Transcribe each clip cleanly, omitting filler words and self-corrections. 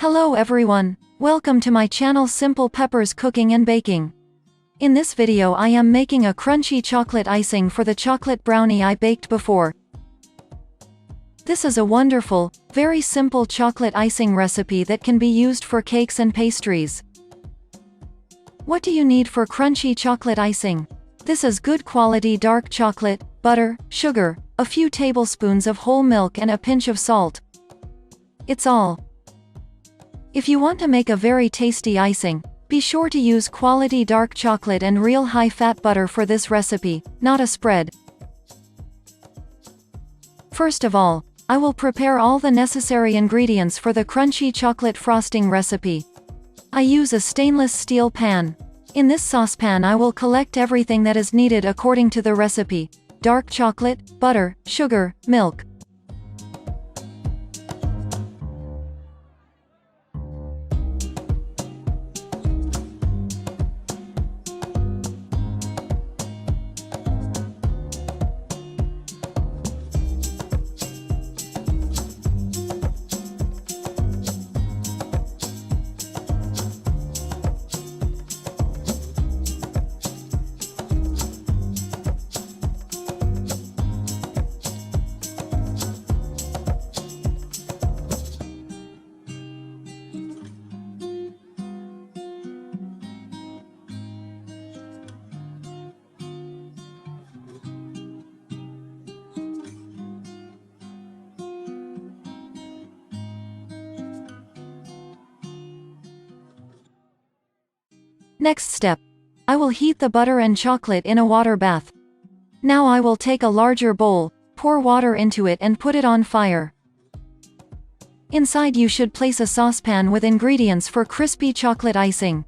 Hello everyone, welcome to my channel Simple Peppers Cooking and Baking. In this video I am making a crunchy chocolate icing for the chocolate brownie I baked before. This is a wonderful, very simple chocolate icing recipe that can be used for cakes and pastries. What do you need for crunchy chocolate icing? This is good quality dark chocolate, butter, sugar, a few tablespoons of whole milk and a pinch of salt. It's all. If you want to make a very tasty icing, be sure to use quality dark chocolate and real high-fat butter for this recipe, not a spread. First of all, I will prepare all the necessary ingredients for the crunchy chocolate frosting recipe. I use a stainless steel pan. In this saucepan I will collect everything that is needed according to the recipe: dark chocolate, butter, sugar, milk. Next step. I will heat the butter and chocolate in a water bath. Now I will take a larger bowl, pour water into it and put it on fire. Inside you should place a saucepan with ingredients for crispy chocolate icing.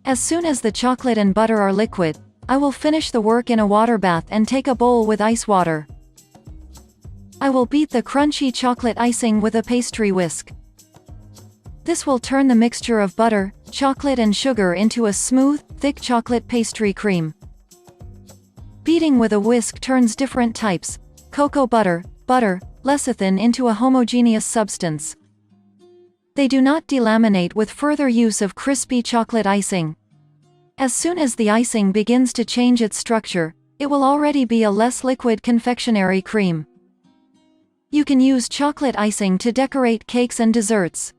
As soon as the chocolate and butter are liquid, I will finish the work in a water bath and take a bowl with ice water. I will beat the crunchy chocolate icing with a pastry whisk. This will turn the mixture of butter, chocolate and sugar into a smooth, thick chocolate pastry cream. Beating with a whisk turns different types, cocoa butter, lecithin into a homogeneous substance. They do not delaminate with further use of crispy chocolate icing. As soon as the icing begins to change its structure, it will already be a less liquid confectionery cream. You can use chocolate icing to decorate cakes and desserts.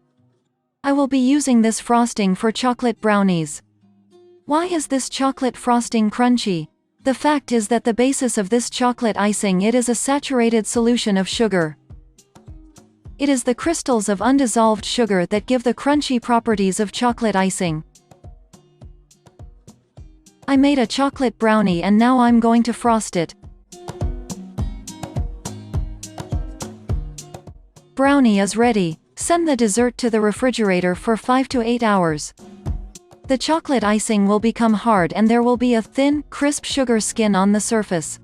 I will be using this frosting for chocolate brownies. Why is this chocolate frosting crunchy? The fact is that the basis of this chocolate icing is a saturated solution of sugar. It is the crystals of undissolved sugar that give the crunchy properties of chocolate icing. I made a chocolate brownie and now I'm going to frost it. Brownie is ready. Send the dessert to the refrigerator for 5 to 8 hours. The chocolate icing will become hard and there will be a thin, crisp sugar skin on the surface.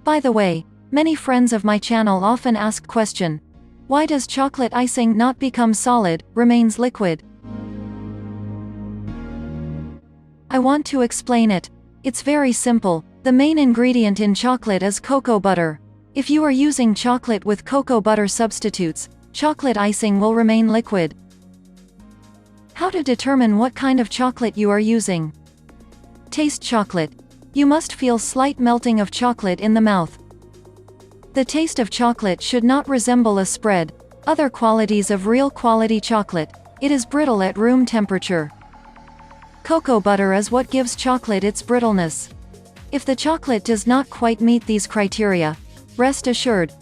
By the way, many friends of my channel often ask question: why does chocolate icing not become solid, remains liquid? I want to explain it. It's very simple. The main ingredient in chocolate is cocoa butter. If you are using chocolate with cocoa butter substitutes, chocolate icing will remain liquid. How to determine what kind of chocolate you are using? Taste chocolate. You must feel slight melting of chocolate in the mouth. The taste of chocolate should not resemble a spread. Other qualities of real quality chocolate: it is brittle at room temperature. Cocoa butter is what gives chocolate its brittleness. If the chocolate does not quite meet these criteria, rest assured,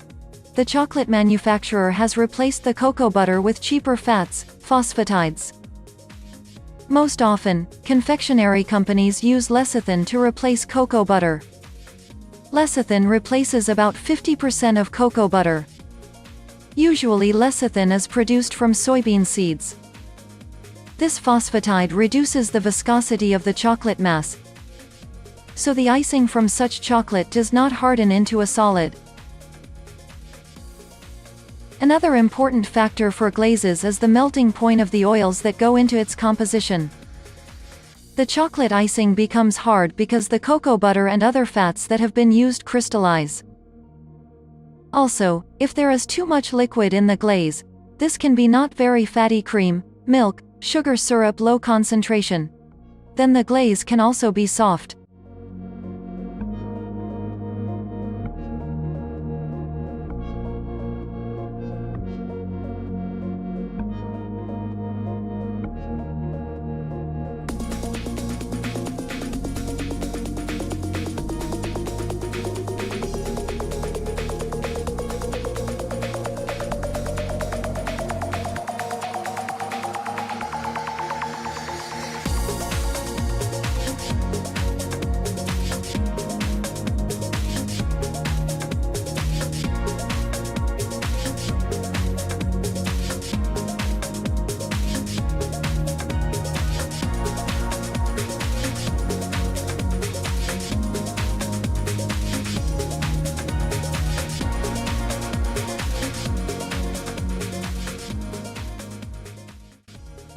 the chocolate manufacturer has replaced the cocoa butter with cheaper fats, phosphatides. Most often, confectionery companies use lecithin to replace cocoa butter. Lecithin replaces about 50% of cocoa butter. Usually lecithin is produced from soybean seeds. This phosphatide reduces the viscosity of the chocolate mass, so the icing from such chocolate does not harden into a solid. Another important factor for glazes is the melting point of the oils that go into its composition. The chocolate icing becomes hard because the cocoa butter and other fats that have been used crystallize. Also, if there is too much liquid in the glaze, this can be not very fatty cream, milk, sugar syrup low concentration. Then the glaze can also be soft.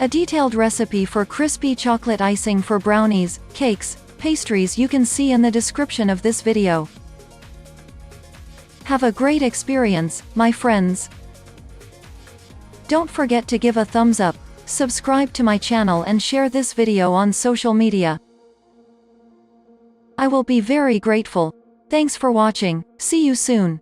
A detailed recipe for crispy chocolate icing for brownies, cakes, pastries you can see in the description of this video. Have a great experience, my friends. Don't forget to give a thumbs up, subscribe to my channel and share this video on social media. I will be very grateful. Thanks for watching, see you soon.